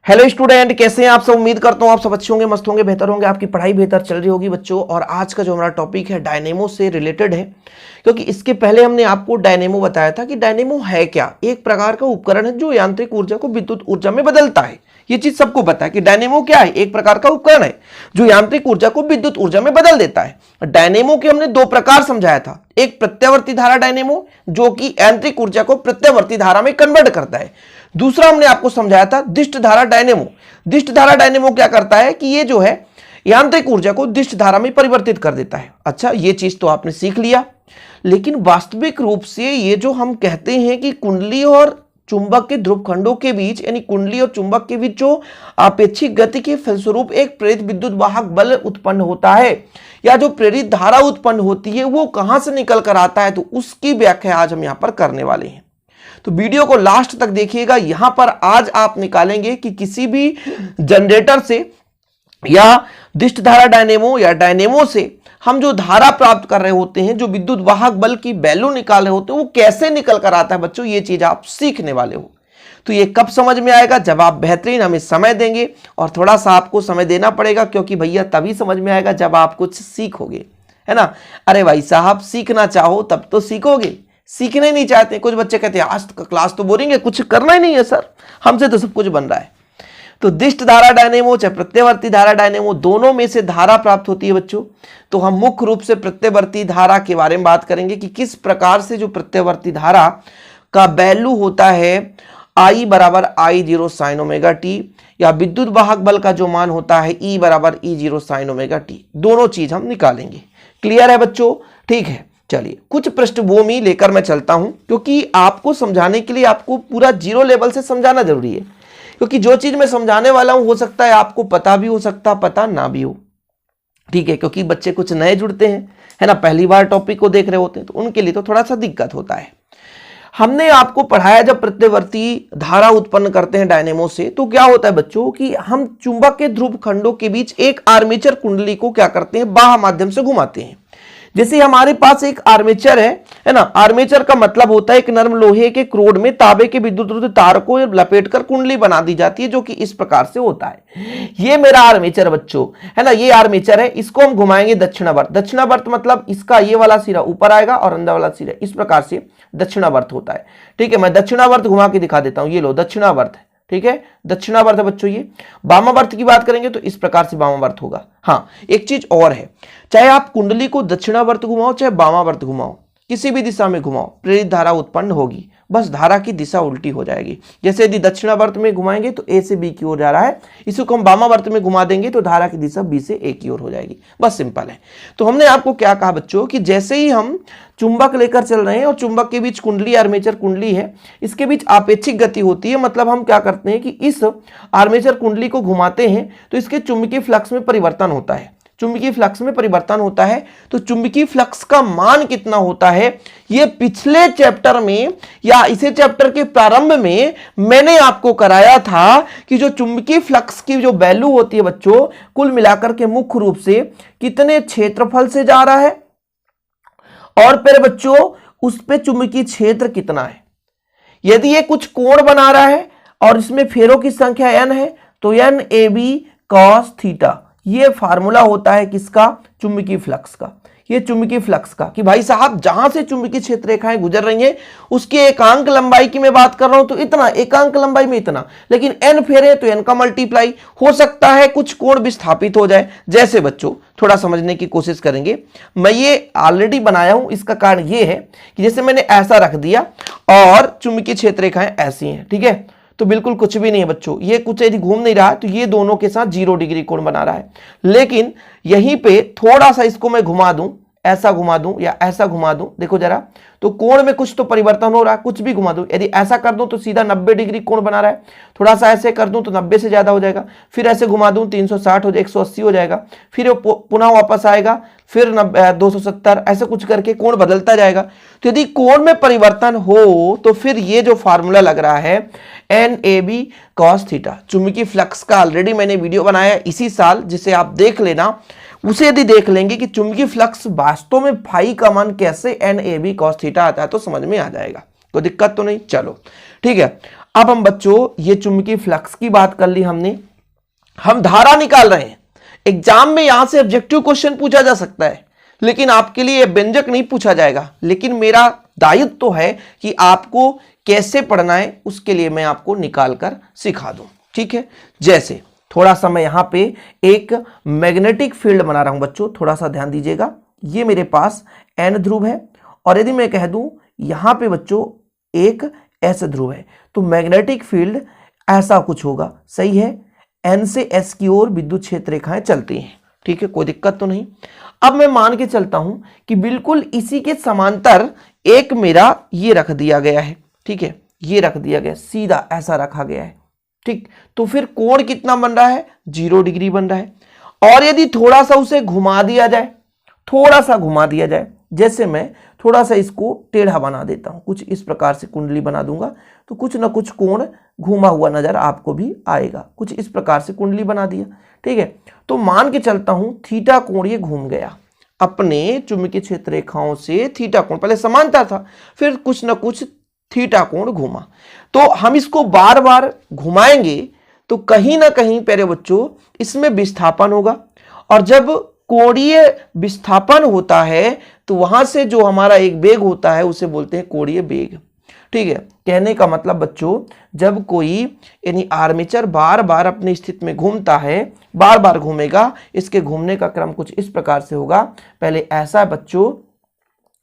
Hello student, कैसे हैं आप सब। उम्मीद करता हूं आप सब अच्छे होंगे, मस्त होंगे, बेहतर होंगे, आपकी पढ़ाई बेहतर चल रही होगी बच्चों। और आज का जो हमारा टॉपिक है डायनेमो से रिलेटेड है, क्योंकि इसके पहले हमने आपको डायनेमो बताया था कि डायनेमो है क्या। एक प्रकार का उपकरण है जो यांत्रिक ऊर्जा को विद्युत ऊर्जा में बदलता है। ये चीज सबको पता है कि डायनेमो क्या है, एक प्रकार का उपकरण है जो यांत्रिक ऊर्जा को विद्युत ऊर्जा में बदल देता है। डायनेमो के हमने दो प्रकार समझाया था, एक प्रत्यावर्ती धारा डायनेमो जो कि यांत्रिक ऊर्जा को प्रत्यावर्ती धारा में कन्वर्ट करता है। दूसरा हमने आपको समझाया था दिष्ट धारा डायनेमो। दिष्ट धारा डायनेमो क्या करता है कि ये जो है यांत्रिक ऊर्जा को दिष्ट धारा में परिवर्तित कर देता है। अच्छा, ये चीज तो आपने सीख लिया, लेकिन वास्तविक रूप से ये जो हम कहते हैं कि कुंडली और चुंबक के ध्रुवखंडों के बीच, यानी कुंडली और चुंबक के बीच जो आपेक्षिक गति के फलस्वरूप एक प्रेरित विद्युत वाहक बल उत्पन्न होता है या जो प्रेरित धारा उत्पन्न होती है, वो कहां से निकल कर आता है, तो उसकी व्याख्या आज हम यहां पर करने वाले हैं। तो वीडियो को लास्ट तक देखिएगा। यहां पर आज आप निकालेंगे कि किसी भी जनरेटर से या दिष्ट धारा डायनेमो या डायनेमो से हम जो धारा प्राप्त कर रहे होते हैं, जो विद्युत वाहक बल की वैल्यू निकाल रहे होते हैं, वो कैसे निकल कर आता है बच्चों, ये चीज आप सीखने वाले हो। तो ये कब समझ में आएगा, जब आप बेहतरीन हमें समय देंगे। और थोड़ा सा आपको समय देना पड़ेगा, क्योंकि भैया तभी समझ में आएगा जब आप कुछ सीखोगे, है ना। अरे भाई साहब, सीखना चाहो तब तो सीखोगे, सीखना ही नहीं चाहते। कुछ बच्चे कहते हैं आज क्लास तो बोरिंग है, कुछ करना ही नहीं है सर, हमसे तो सब कुछ बन रहा है। तो दिष्ट धारा डायनेमो चाहे प्रत्यवर्ती धारा डायनेमो, दोनों में से धारा प्राप्त होती है बच्चों। तो हम मुख्य रूप से प्रत्यवर्ती धारा के बारे में बात करेंगे कि किस प्रकार से जो प्रत्यवर्ती धारा का वैल्यू होता है I बराबर I0 साइन ओमेगा टी, या विद्युत वाहक बल का जो मान होता है E बराबर E0 साइन ओमेगा टी, दोनों चीज हम निकालेंगे। क्लियर है बच्चों? ठीक है, चलिए कुछ पृष्ठभूमि लेकर मैं चलता हूं, क्योंकि आपको समझाने के लिए आपको पूरा जीरो लेवल से समझाना जरूरी है। क्योंकि जो चीज मैं समझाने वाला हूं, हो सकता है आपको पता भी हो सकता, पता ना भी हो। ठीक है, क्योंकि बच्चे कुछ नए जुड़ते हैं, है ना, पहली बार टॉपिक को देख रहे होते हैं, तो उनके लिए तो थोड़ा सा दिक्कत होता है। हमने आपको पढ़ाया जब प्रत्यवर्ती धारा उत्पन्न करते हैं डायनेमो से, तो क्या होता है बच्चों कि हम चुंबक के ध्रुव खंडों के बीच एक आर्मेचर कुंडली को क्या करते हैं, बाह्य माध्यम से घुमाते हैं। जैसे हमारे पास एक आर्मेचर है ना। आर्मेचर का मतलब होता है एक नरम लोहे के क्रोड में तांबे के विद्युत तार को लपेटकर कुंडली बना दी जाती है, जो कि इस प्रकार से होता है। ये मेरा आर्मेचर बच्चों, है ना, ये आर्मेचर है। इसको हम घुमाएंगे दक्षिणावर्त। दक्षिणावर्त मतलब इसका ये वाला सिरा ऊपर आएगा और अंदर वाला सिरा, इस प्रकार से दक्षिणावर्त होता है। ठीक है, मैं दक्षिणावर्त घुमा के दिखा देता हूं। ये लो दक्षिणावर्त है, ठीक है, दक्षिणावर्त है बच्चों। ये वामावर्त की बात करेंगे तो इस प्रकार से वामावर्त होगा। हाँ, एक चीज और है, चाहे आप कुंडली को दक्षिणावर्त घुमाओ चाहे वामावर्त घुमाओ, किसी भी दिशा में घुमाओ, प्रेरित धारा उत्पन्न होगी, बस धारा की दिशा उल्टी हो जाएगी। जैसे यदि दक्षिणावर्त में घुमाएंगे तो ए से बी की ओर जा रहा है, इसको हम वामावर्त में घुमा देंगे तो धारा की दिशा बी से ए की ओर हो जाएगी। बस सिंपल है। तो हमने आपको क्या कहा बच्चों कि जैसे ही हम चुंबक लेकर चल रहे हैं और चुंबक के बीच कुंडली, आर्मेचर कुंडली है, इसके बीच आपेक्षिक गति होती है। मतलब हम क्या करते हैं कि इस आर्मेचर कुंडली को घुमाते हैं तो इसके चुंबकीय फ्लक्स में परिवर्तन होता है। चुंबकीय फ्लक्स में परिवर्तन होता है, तो चुंबकीय फ्लक्स का मान कितना होता है, ये पिछले चैप्टर में या इसे चैप्टर के प्रारंभ में मैंने आपको कराया था कि जो चुंबकीय फ्लक्स की जो वैल्यू होती है बच्चों, कुल मिलाकर के मुख्य रूप से कितने क्षेत्रफल से जा रहा है और फिर बच्चों उस पे चुंबकीय क्षेत्र कितना है। यदि ये कुछ कोण बना रहा है और इसमें फेरों की संख्या n है, तो n AB cos थीटा, ये फार्मूला होता है किसका, चुंबकीय फ्लक्स का। ये चुंबकीय फ्लक्स का कि भाई साहब जहां से चुंबकीय क्षेत्र रेखाएं गुजर रही हैं उसकी एकांक लंबाई की मैं बात कर रहा हूं, तो इतना एकांक लंबाई में इतना, लेकिन n फेरे तो n का मल्टीप्लाई हो सकता है, कुछ कोण विस्थापित हो जाए। जैसे बच्चों थोड़ा समझने की कोशिश करेंगे, मैं ये ऑलरेडी बनाया हूं। इसका कारण ये है कि जैसे मैंने ऐसा रख दिया और चुंबकीय क्षेत्र रेखाएं ऐसी हैं, ठीक है, तो बिल्कुल कुछ भी नहीं है बच्चों। ये कुछ यदि घूम नहीं रहा है तो ये दोनों के साथ 0 डिग्री कोण बना रहा है। लेकिन यहीं पे थोड़ा सा इसको मैं घुमा दूं, ऐसा घुमा दूं या ऐसा घुमा दूं, देखो जरा, तो कोण में कुछ तो परिवर्तन हो रहा है। कुछ भी घुमा दूं, यदि ऐसा कर दूं तो सीधा 90 डिग्री कोण बना रहा है। थोड़ा सा ऐसे कर दूं तो 90 से ज्यादा हो जाएगा। फिर ऐसे घुमा दूं 360 हो जाए, 180 हो जाएगा। फिर पुनः वापस आएगा, फिर 270, ऐसे कुछ करके कोण बदलता जाएगा। तो यदि कोण में परिवर्तन हो तो फिर ये जो फार्मूला लग रहा है NAB cos थीटा, चुंबकीय फ्लक्स का ऑलरेडी मैंने वीडियो बनाया इसी साल, जिसे आप देख लेना। उसे यदि देख लेंगे कि चुंबकीय फ्लक्स वास्तव में फाई का मान कैसे NAB cos थीटा आता है तो समझ में आ जाएगा, कोई दिक्कत तो नहीं। चलो ठीक है, अब हम बच्चों ये चुंबकीय फ्लक्स की बात कर ली हमने, हम धारा निकाल रहे हैं। एग्जाम में यहां से ऑब्जेक्टिव क्वेश्चन पूछा जा सकता है, लेकिन आपके लिए व्यंजक नहीं पूछा जाएगा। लेकिन मेरा दायित्व तो है कि आपको कैसे पढ़ना है उसके लिए मैं आपको निकाल कर सिखा दूं, ठीक है। जैसे थोड़ा सा मैं यहां पे एक मैग्नेटिक फील्ड बना रहा हूं बच्चों, थोड़ा सा ध्यान दीजिएगा। ये मेरे पास N ध्रुव है और यदि मैं कह दूं यहां पे बच्चों एक S ध्रुव है, तो मैग्नेटिक फील्ड ऐसा कुछ होगा, सही है। N से S की ओर विद्युत क्षेत्र रेखाएं चलती हैं, ठीक है, कोई दिक्कत तो नहीं। अब मैं मान के चलता हूं कि बिल्कुल इसी के समांतर एक मेरा ये रख दिया गया है, ठीक है, ये रख दिया गया, सीधा ऐसा रखा गया है, ठीक। तो फिर कोण कितना बन रहा है, 0 डिग्री बन रहा है। और यदि थोड़ा सा उसे घुमा दिया जाए, थोड़ा सा घुमा दिया जाए, जैसे मैं थोड़ा सा इसको टेढ़ा बना देता हूं, कुछ इस प्रकार से कुंडली बना दूंगा, तो कुछ ना कुछ कोण घुमा हुआ नजर आपको भी आएगा। कुछ इस प्रकार से कुंडली बना दिया, ठीक है। तो मान के चलता हूं थीटा कोण ये घूम गया अपने चुंबकीय क्षेत्र रेखाओं से। थीटा कोण पहले समांतर था, फिर कुछ ना कुछ थीटा कोण घूमा। तो हम इसको बार बार घुमाएंगे तो कहीं ना कहीं प्यारे बच्चों इसमें विस्थापन होगा, और जब कोणीय विस्थापन होता है तो वहां से जो हमारा एक वेग होता है उसे बोलते हैं कोणीय वेग, ठीक है। कहने का मतलब बच्चों, जब कोई यानी आर्मेचर बार बार अपनी स्थिति में घूमता है, बार बार घूमेगा, इसके घूमने का क्रम कुछ इस प्रकार से होगा। पहले ऐसा है बच्चों,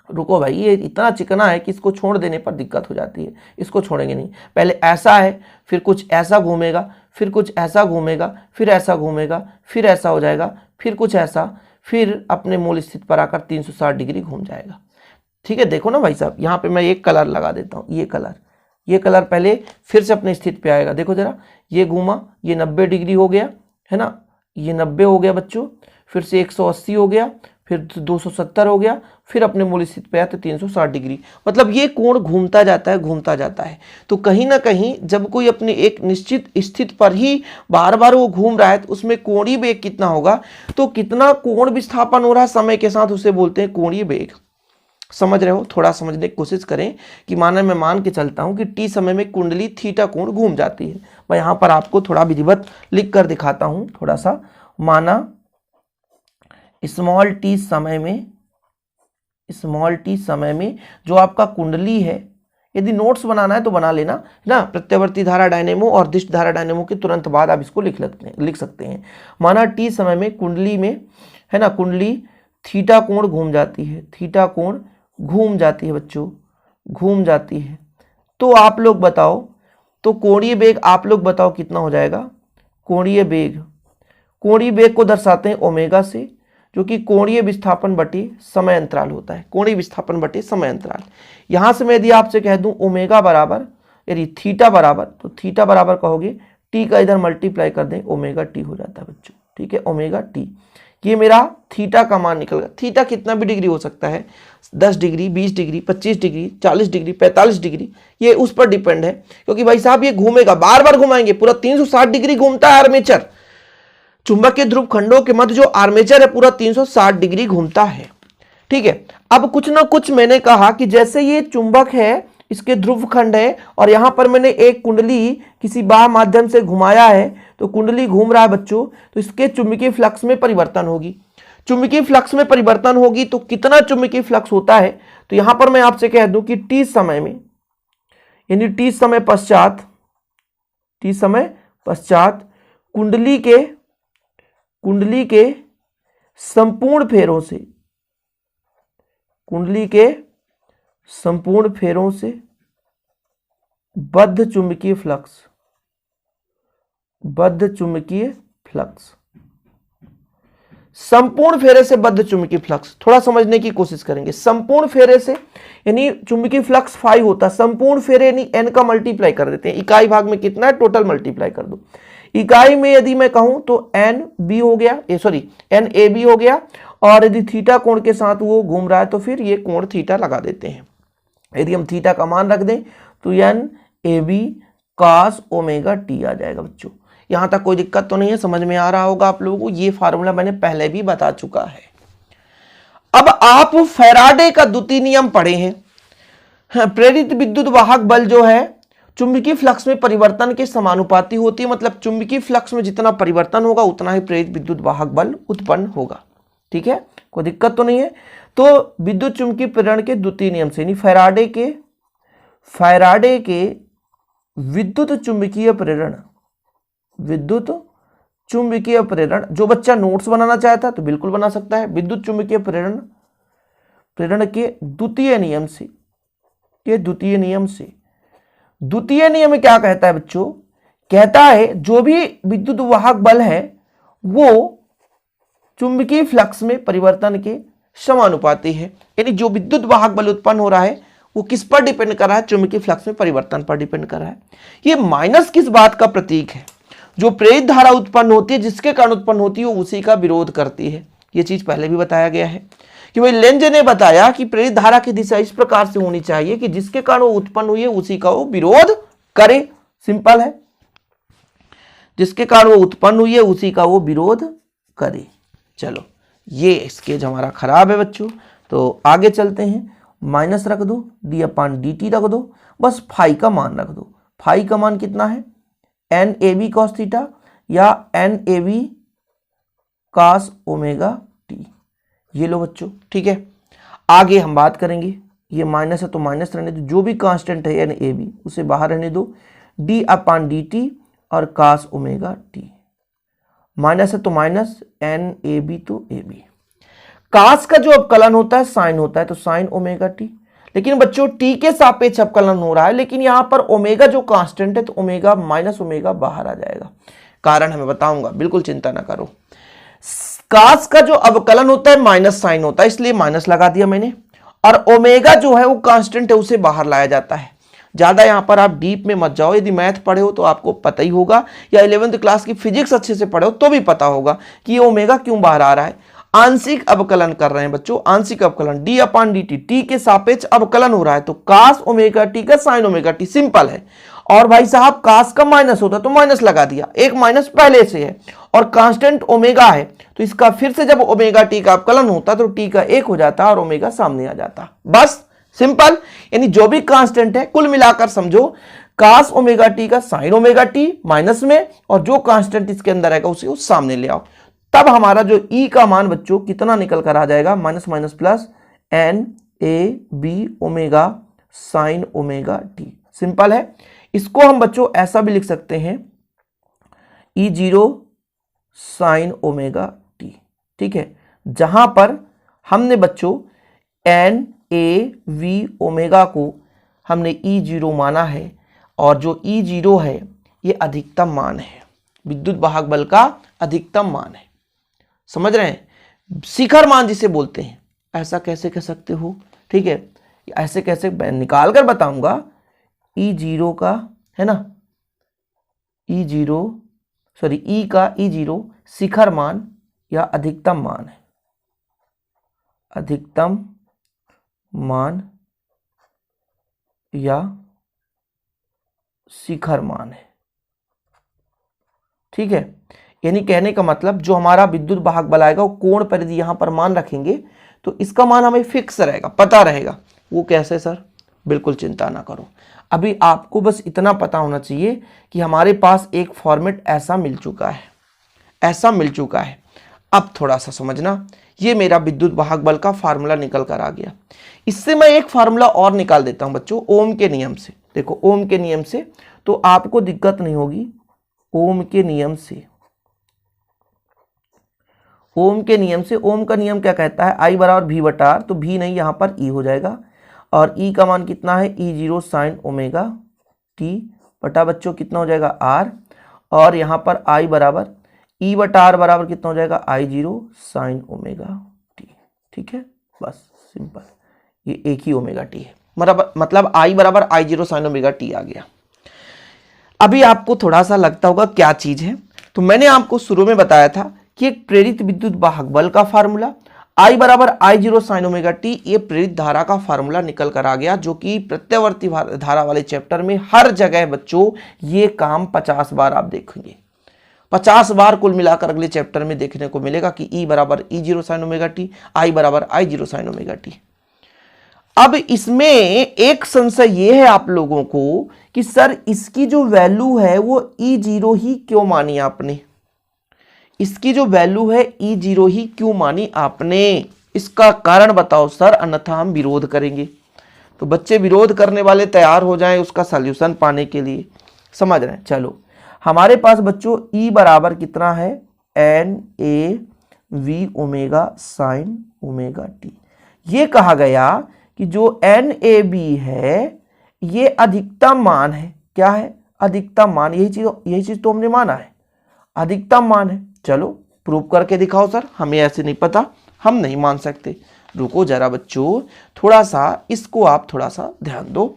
रुको भाई, ये इतना चिकना है कि इसको छोड़ देने पर दिक्कत हो जाती है, इसको छोड़ेंगे नहीं। पहले ऐसा है, फिर कुछ ऐसा घूमेगा, फिर कुछ ऐसा घूमेगा, फिर ऐसा घूमेगा, फिर ऐसा हो जाएगा, फिर कुछ ऐसा, फिर अपने मूल स्थिति पर आकर 360 डिग्री घूम जाएगा, ठीक है। देखो ना भाई साहब, यहाँ पे मैं एक कलर लगा देता हूँ, ये कलर पहले फिर से अपनी स्थिति पे आएगा। देखो जरा, ये घूमा, ये 90 डिग्री हो गया है ना, ये 90 हो गया बच्चों, फिर से 180 हो गया, फिर 270 हो गया, फिर अपने मूल स्थिति पे आया तो 360 डिग्री। मतलब ये कोण घूमता जाता है, घूमता जाता है। तो कहीं ना कहीं जब कोई अपनी एक निश्चित स्थिति पर ही बार बार वो घूम रहा है तो उसमें कोणीय वेग कितना होगा, तो कितना कोण विस्थापन हो रहा है समय के साथ, उसे बोलते हैं कोणीय वेग। समझ रहे हो? थोड़ा समझने की कोशिश करें कि मैं मान के चलता हूं कि टी समय में कुंडली थीटा कोण घूम जाती है। मैं यहां पर आपको थोड़ा विधिवत लिख कर दिखाता हूं, थोड़ा सा। माना स्मॉल टी समय में जो आपका कुंडली है, यदि नोट्स बनाना है तो बना लेना ना, प्रत्यावर्ती धारा डायनेमो और दिश धारा डायनेमो के तुरंत बाद आप इसको लिख सकते हैं। माना टी समय में कुंडली में है ना, कुंडली थीटा कोण घूम जाती है, थीटा कोण घूम जाती है बच्चों, घूम जाती है। तो आप लोग बताओ, तो कोणीय वेग आप लोग बताओ कितना हो जाएगा। कोणीय वेग को दर्शाते हैं ओमेगा से, जो कि कोणीय विस्थापन बटे समय अंतराल होता है, कोणीय विस्थापन बटे समय अंतराल। यहां से मैं यदि आपसे कह दूं ओमेगा बराबर, यदि थीटा बराबर, तो थीटा बराबर कहोगे टी का इधर मल्टीप्लाई कर दें, ओमेगा टी हो जाता है बच्चों, ठीक है, ओमेगा टी। ये मेरा थीटा का मान निकल गया। थीटा कितना भी डिग्री हो सकता है, 10 degree, 20 degree, 25 degree, 40 degree, 45 degree, ये उस पर डिपेंड है। क्योंकि भाई साहब ये घूमेगा, बार बार घुमाएंगे, पूरा 360 डिग्री घूमता है आर्मेचर। चुंबक के ध्रुव खंडों के मध्य जो आर्मेचर है पूरा 360 डिग्री घूमता है, ठीक है। अब कुछ ना कुछ मैंने कहा कि जैसे ये चुंबक है, इसके ध्रुव खंड है, और यहां पर मैंने एक कुंडली किसी बाह्य माध्यम से घुमाया है, तो कुंडली घूम रहा है बच्चों, तो इसके चुंबकीय फ्लक्स में परिवर्तन होगी। चुंबकीय फ्लक्स में परिवर्तन होगी तो कितना चुंबकीय फ्लक्स होता है, तो यहां पर मैं आपसे कह दूं कि टी समय में, यानी टी समय पश्चात कुंडली के संपूर्ण फेरों से बद्ध चुंबकीय फ्लक्स, संपूर्ण फेरे से बद्ध चुंबकीय फ्लक्स। थोड़ा समझने की कोशिश करेंगे। संपूर्ण फेरे से यानी चुंबकीय फ्लक्स फाई होता है, संपूर्ण फेरे यानी n का मल्टीप्लाई कर देते हैं, इकाई भाग में कितना है टोटल मल्टीप्लाई कर दो। इकाई में यदि मैं कहूं तो NB हो गया, NAB हो गया, और यदि थीटा कोण के साथ वो घूम रहा है तो फिर ये कोण थीटा लगा देते हैं। यदि हम थीटा का मान रख दें तो NAB cos ओमेगा टी आ जाएगा बच्चों। यहां तक कोई दिक्कत तो नहीं है, समझ में आ रहा होगा आप लोगों को। ये फार्मूला मैंने पहले भी बता चुका है। अब आप फैराडे का द्वितीय नियम पढ़े हैं, प्रेरित विद्युत वाहक बल जो है, चुंबकीय फ्लक्स में परिवर्तन के समानुपाती होती है, मतलब चुंबकीय फ्लक्स में जितना परिवर्तन होगा उतना ही प्रेरित विद्युत वाहक बल उत्पन्न होगा। ठीक है, कोई दिक्कत तो नहीं है। तो विद्युत चुंबकीय प्रेरण के द्वितीय नियम से, यानी फैराडे के विद्युत चुंबकीय प्रेरण, जो बच्चा नोट्स बनाना चाहता है तो बिल्कुल बना सकता है। विद्युत चुंबकीय प्रेरण के द्वितीय नियम में क्या कहता है बच्चों? कहता है जो भी विद्युत वाहक बल है वो चुंबकीय फ्लक्स में परिवर्तन के समानुपाती है। यानी जो विद्युत वाहक बल उत्पन्न हो रहा है वो किस पर डिपेंड कर रहा है? चुंबकीय फ्लक्स में परिवर्तन पर डिपेंड कर रहा है। ये माइनस किस बात का प्रतीक है? जो प्रेरित धारा उत्पन्न होती है, जिसके कारण उत्पन्न होती है, वो उसी का विरोध करती है। ये चीज पहले भी बताया गया है कि भाई लेंज ने बताया कि प्रेरित धारा की दिशा इस प्रकार से होनी चाहिए कि जिसके कारण वो उत्पन्न हुई है उसी का वो विरोध करे। सिंपल है, जिसके कारण वो उत्पन्न हुई है उसी का वो विरोध करे। चलो, ये स्केच हमारा खराब है बच्चों, तो आगे चलते हैं। माइनस रख दो, d/dt रख दो, बस फाई का मान रख दो। फाई का मान कितना है? NAB cos थीटा या NAB cos ओमेगा टी। ये लो बच्चों, ठीक है। आगे हम बात करेंगे, ये माइनस है तो माइनस रहने दो, जो भी कांस्टेंट है NAB उसे बाहर रहने दो, d/dt और cos ओमेगा टी। माइनस है तो माइनस, NAB तो AB। कास का जो अवकलन होता है साइन होता है, तो साइन ओमेगा टी। लेकिन बच्चों टी के सापेक्ष अवकलन हो रहा है, लेकिन यहां पर ओमेगा जो कांस्टेंट है तो ओमेगा माइनस ओमेगा बाहर आ जाएगा। कारण हमें बताऊंगा, बिल्कुल चिंता ना करो। कास का जो अवकलन होता है माइनस साइन होता है, इसलिए माइनस लगा दिया मैंने। और ओमेगा जो है वो कांस्टेंट है, उसे बाहर लाया जाता है। ज्यादा यहां पर आप डीप में मत जाओ, यदि मैथ पढ़े हो तो आपको पता ही होगा, या 11th क्लास की फिजिक्स अच्छे से पढ़े हो तो भी पता होगा कि ये ओमेगा क्यों बाहर आ रहा है। आंशिक अवकलन कर रहे हैं बच्चों, आंशिक अवकलन d/dt, टी के सापेक्ष अवकलन हो रहा है, तो cos ओमेगा टी का sin ओमेगा टी। सिंपल है। और भाई साहब cos का माइनस होता तो माइनस लगा दिया, एक माइनस पहले से है और कांस्टेंट ओमेगा है, तो इसका फिर से जब ओमेगा टी का अवकलन होता तो टी का एक हो जाता और ओमेगा सामने आ जाता। बस सिंपल। यानी जो भी कांस्टेंट है कुल मिलाकर समझो cos ओमेगा टी का sin ओमेगा टी माइनस में, और जो कांस्टेंट इसके अंदर आएगा उसे उस सामने ले आओ। तब हमारा जो E का मान बच्चों कितना निकल कर आ जाएगा? Minus minus plus NAB omega sine omega T. Simple है। इसको हम बच्चों ऐसा भी लिख सकते हैं E0 साइन ओमेगा टी। ठीक है, जहां पर हमने बच्चों NAV ओमेगा को हमने E0 माना है, और जो E0 है ये अधिकतम मान है, विद्युत वाहक बल का अधिकतम मान है। समझ रहे हैं? शिखर मान जिसे बोलते हैं। ऐसा कैसे कह सकते हो? ठीक है, ऐसे कैसे निकाल कर बताऊंगा। E0 का है ना, E का E0 शिखर मान या अधिकतम मान है, अधिकतम मान या शिखर मान है। ठीक है, यानी कहने का मतलब जो हमारा विद्युत वाहक बल आएगा वो कोण परिधि यहां पर मान रखेंगे तो इसका मान हमें फिक्स रहेगा, पता रहेगा। वो कैसे सर? बिल्कुल चिंता ना करो। अभी आपको बस इतना पता होना चाहिए कि हमारे पास एक फॉर्मेट ऐसा मिल चुका है, अब थोड़ा सा समझना। ये मेरा विद्युत वाहक बल का फार्मूला निकल कर आ गया। इससे मैं एक फार्मूला और निकाल देता हूं बच्चों, ओम के नियम से। देखो ओम के नियम से तो आपको दिक्कत नहीं होगी। ओम के नियम से, ओम का नियम क्या कहता है? I बराबर V बटा R, तो V नहीं, यहां पर E हो जाएगा। और E का मान कितना है? E0 साइन ओमेगा टी बटा बच्चों कितना हो जाएगा? R। और यहां पर I बराबर E बटा R बराबर कितना हो जाएगा? I0 sine omega T. ठीक है, बस सिंपल, ये एक ही ओमेगा टी है, मतलब I बराबर I0 साइन ओमेगा टी आ गया। अभी आपको थोड़ा सा लगता होगा क्या चीज है, तो मैंने आपको शुरू में बताया था कि एक प्रेरित विद्युत वाहक बल का फार्मूला I बराबर I0 साइन ओमेगा टी, ये प्रेरित धारा का फार्मूला निकल कर आ गया, जो कि प्रत्यावर्ती धारा वाले चैप्टर में हर जगह बच्चों ये काम 50 बार आप देखेंगे। 50 बार कुल मिलाकर अगले चैप्टर में देखने को मिलेगा कि E बराबर E0 sine omega T, I बराबर I0 साइन ओमेगा टी। अब इसमें एक संशय ये है आप लोगों को कि सर इसकी जो वैल्यू है वो E0 ही क्यों मानी आपने, इसकी जो वैल्यू है E0 ही क्यों मानी आपने, इसका कारण बताओ सर, अन्यथा हम विरोध करेंगे। तो बच्चे विरोध करने वाले तैयार हो जाएं उसका सॉल्यूशन पाने के लिए, समझ रहे हैं। चलो हमारे पास बच्चों E बराबर कितना है, NAV omega sine omega T. ये कहा गया कि जो NAB है ये अधिकतम मान है, क्या है, अधिकतम मान, यही चीज तो हमने माना है, अधिकतम मान है। चलो प्रूव करके दिखाओ सर, हमें ऐसे नहीं पता, हम नहीं मान सकते। रुको जरा बच्चों, थोड़ा सा इसको आप थोड़ा सा ध्यान दो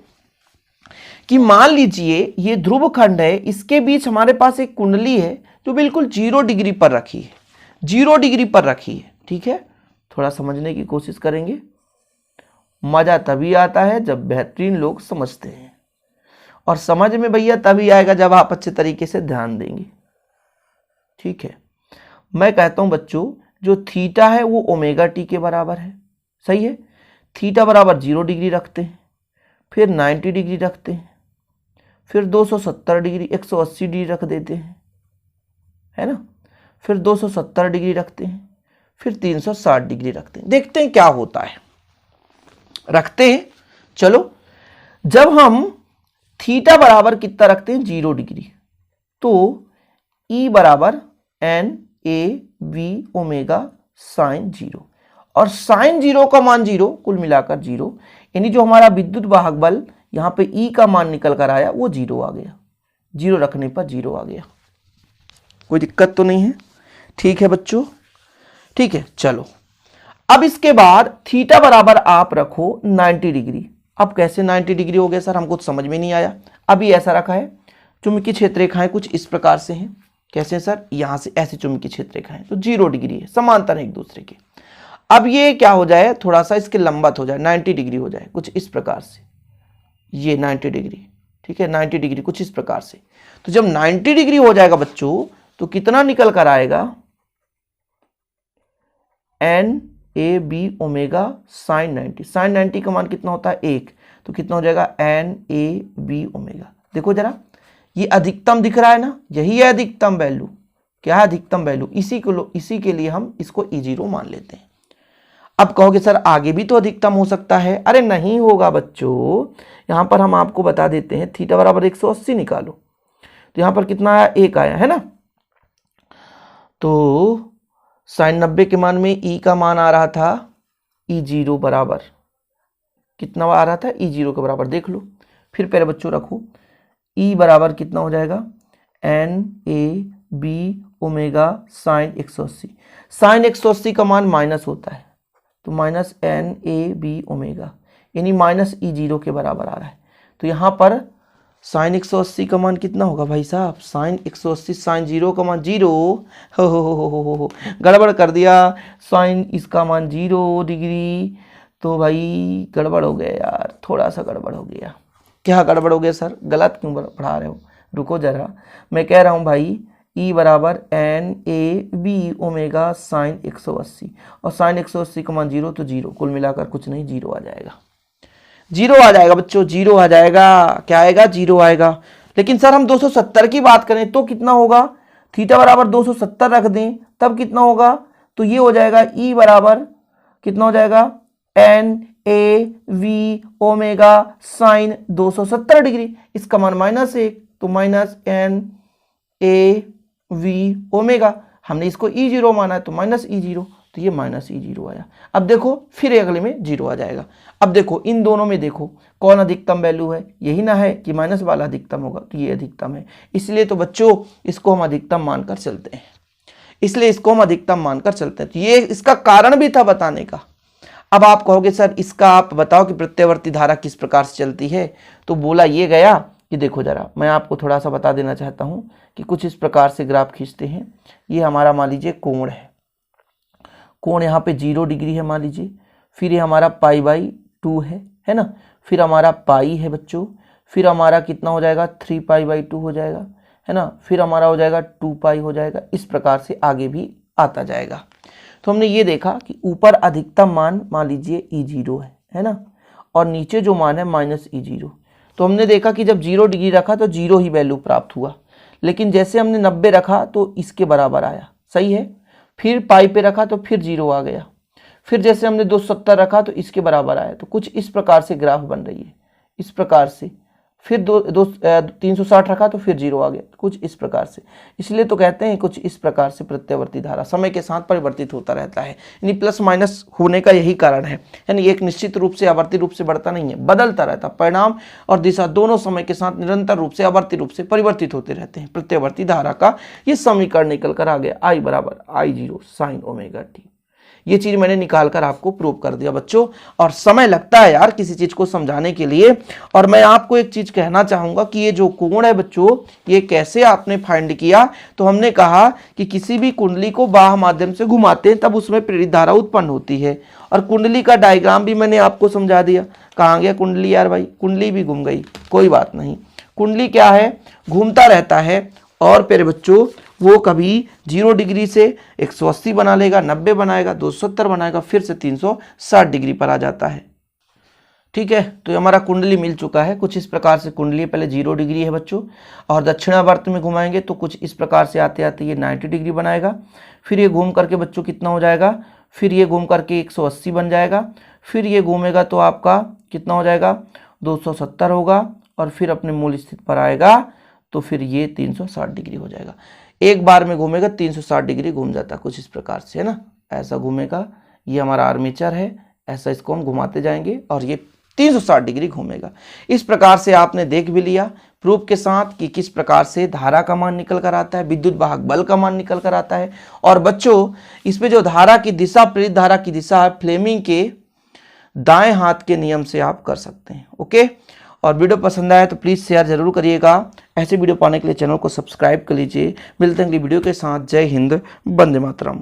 कि मान लीजिए ये ध्रुव खंड है, इसके बीच हमारे पास एक कुंडली है जो बिल्कुल 0 डिग्री पर रखी है, 0 डिग्री पर रखी है, ठीक है। थोड़ा समझने की कोशिश करेंगे, मजा तभी आता है जब बेहतरीन लोग समझते हैं, और समझ में भैया तभी आएगा जब आप अच्छे तरीके से ध्यान देंगे, ठीक है। मैं कहता हूं बच्चों जो थीटा है वो ओमेगा टी के बराबर है, सही है। थीटा बराबर 0 डिग्री रखते हैं, फिर 90 डिग्री रखते हैं, फिर 270 डिग्री 180 डिग्री रख देते हैं, है ना, फिर 270 डिग्री रखते हैं, फिर 360 डिग्री रखते हैं। देखते हैं क्या होता है, रखते हैं। चलो जब हम थीटा बराबर कितना रखते हैं 0 डिग्री, तो E बराबर NAB ओमेगा साइन 0, और साइन 0 का मान 0, कुल मिलाकर 0, यानी जो हमारा विद्युत वाहक बल यहां पे E का मान निकल कर आया वो 0 आ गया, 0 रखने पर 0 आ गया। कोई दिक्कत तो नहीं है, ठीक है बच्चों, ठीक है। चलो अब इसके बाद थीटा बराबर आप रखो 90 डिग्री। अब कैसे 90 डिग्री हो गया सर, हमको समझ में नहीं आया। अभी ऐसा रखा है, चुंबकीय क्षेत्र रेखाएं कुछ इस प्रकार से हैं, कैसे सर, यहां से ऐसे चुंबकीय क्षेत्र रेखाएं, तो 0 डिग्री है, समांतर है एक दूसरे के। अब ये क्या हो जाए, थोड़ा सा इसके लंबत हो जाए, 90 डिग्री हो जाए कुछ इस प्रकार से, ये 90 डिग्री, ठीक है, 90 डिग्री कुछ इस प्रकार से। तो जब 90 डिग्री हो जाएगा बच्चों तो कितना निकल कर आएगा, NAB ओमेगा साइन 90, साइन 90 का मान कितना होता है 1, तो कितना हो जाएगा NAB ओमेगा। देखो जरा ये अधिकतम दिख रहा है ना, यही है अधिकतम वैल्यू, क्या है अधिकतम वैल्यू, इसी के लिए हम इसको E0 मान लेते हैं। अब कहोगे सर आगे भी तो अधिकतम हो सकता है, अरे नहीं होगा बच्चों, यहां पर हम आपको बता देते हैं, थीटा बराबर 180 निकालो, तो यहां पर कितना आया, 1 आया है ना, तो साइन 90 के मान में E का मान आ रहा था E0 बराबर कितना आ रहा था, E0 के बराबर देख लो। फिर पहले बच्चों रखो E बराबर कितना हो जाएगा, NAB ओमेगा साइन 180, साइन 180 का मान माइनस होता है, तो माइनस NAB ओमेगा, यानी माइनस E0 के बराबर आ रहा है। तो यहाँ पर साइन 180 का मान कितना होगा भाई साहब, साइन 180 साइन 0 का मान 0, हो गड़बड़ कर दिया, साइन इसका मान 0 डिग्री, तो भाई गड़बड़ हो गया यार, थोड़ा सा गड़बड़ हो गया। क्या गड़बड़ हो गया सर, गलत क्यों पढ़ा रहे हो, रुको जरा, मैं कह रहा हूँ भाई E बराबर NAB ओमेगा साइन 180, और साइन 180 का मान 0, तो 0, कुल मिलाकर कुछ नहीं 0 आ जाएगा, 0 आ जाएगा बच्चों, 0 आ जाएगा, क्या आएगा 0 आएगा। लेकिन सर हम 270 की बात करें तो कितना होगा, थीटा बराबर 270 रख दें तब कितना होगा, तो ये हो जाएगा E बराबर कितना हो जाएगा, NAV ओमेगा साइन 270 डिग्री, इसका मान -1, तो माइनस NAV ओमेगा, हमने इसको E0 माना है तो -E0, तो ये -E0 आया। अब देखो फिर अगले में 0 आ जाएगा। अब देखो इन दोनों में देखो कौन अधिकतम वैल्यू है, यही ना है कि माइनस वाला अधिकतम होगा, तो ये अधिकतम है, इसलिए तो बच्चों इसको हम अधिकतम मानकर चलते हैं, इसलिए इसको हम अधिकतम मानकर चलते हैं। तो ये इसका कारण भी था बताने का। अब आप कहोगे सर इसका आप बताओ कि प्रत्यावर्ती धारा किस प्रकार से चलती है, तो बोला ये गया कि देखो जरा मैं आपको थोड़ा सा बता देना चाहता हूं कि कुछ इस प्रकार से ग्राफ खींचते हैं। ये हमारा मान लीजिए कोण है, कोण यहाँ पे 0 डिग्री है मान लीजिए, फिर ये हमारा π/2 है ना, फिर हमारा पाई है बच्चों, फिर हमारा कितना हो जाएगा 3π/2 हो जाएगा, है ना, फिर हमारा हो जाएगा 2π हो जाएगा, इस प्रकार से आगे भी आता जाएगा। तो हमने ये देखा कि ऊपर अधिकतम मान लीजिए E0 है ना, और नीचे जो मान है -E0। तो हमने देखा कि जब 0 डिग्री रखा तो 0 ही वैल्यू प्राप्त हुआ, लेकिन जैसे हमने 90 रखा तो इसके बराबर आया, सही है। फिर पाई पे रखा तो फिर 0 आ गया, फिर जैसे हमने 270 रखा तो इसके बराबर आया। तो कुछ इस प्रकार से ग्राफ बन रही है, इस प्रकार से। फिर 360 रखा तो फिर 0 आ गया, कुछ इस प्रकार से। इसलिए तो कहते हैं कुछ इस प्रकार से प्रत्यावर्ती धारा समय के साथ परिवर्तित होता रहता है, यानी प्लस माइनस होने का यही कारण है। यानी एक निश्चित रूप से आवर्ती रूप से बढ़ता नहीं है, बदलता रहता। परिणाम और दिशा दोनों समय के साथ निरंतर रूप से आवर्ती रूप से परिवर्तित होते रहते हैं। प्रत्यावर्ती धारा का ये समीकरण निकल कर आ गया, I बराबर I0 sin ओमेगा टी। ये चीज मैंने निकाल कर आपको प्रूव कर दिया बच्चों। और समय लगता है यार किसी चीज को समझाने के लिए। और मैं आपको एक चीज कहना चाहूंगा कि ये जो कोण है बच्चों, ये कैसे आपने फाइंड किया। तो हमने कहा कि किसी भी कुंडली को बाह्य माध्यम से घुमाते हैं तब उसमें प्रेरित धारा उत्पन्न होती है। और कुंडली का डायग्राम भी मैंने आपको समझा दिया। कहाँ गया कुंडली यार भाई, कुंडली भी घूम गई, कोई बात नहीं। कुंडली क्या है, घूमता रहता है। और फिर बच्चों वो कभी 0 डिग्री से 180 बना लेगा, 90 बनाएगा, 270 बनाएगा, फिर से 360 डिग्री पर आ जाता है। ठीक है, तो ये हमारा कुंडली मिल चुका है। कुछ इस प्रकार से कुंडली पहले 0 डिग्री है बच्चों, और दक्षिणावर्त में घुमाएंगे तो कुछ इस प्रकार से आते आते ये 90 डिग्री बनाएगा। फिर ये घूम करके बच्चों कितना हो जाएगा, फिर ये घूम करके 180 बन जाएगा। फिर ये घूमेगा तो आपका कितना हो जाएगा, 270 होगा। और फिर अपने मूल स्थिति पर आएगा तो फिर ये 360 डिग्री हो जाएगा। एक बार में घूमेगा 360 डिग्री घूम जाता है, कुछ इस प्रकार से, है ना। ऐसा घूमेगा, ये हमारा आर्मेचर है, ऐसा इसको हम घुमाते जाएंगे और ये 360 डिग्री घूमेगा। इस प्रकार से आपने देख भी लिया प्रूफ के साथ कि किस प्रकार से धारा का मान निकल कर आता है, विद्युत वाहक बल का मान निकल कर आता है। और बच्चों इसमें जो धारा की दिशा, प्रेरित धारा की दिशा है, फ्लेमिंग के दाएं हाथ के नियम से आप कर सकते हैं। ओके, और वीडियो पसंद आया तो प्लीज़ शेयर जरूर करिएगा। ऐसे वीडियो पाने के लिए चैनल को सब्सक्राइब कर लीजिए। मिलते हैं अगली वीडियो के साथ। जय हिंद, वंदे मातरम।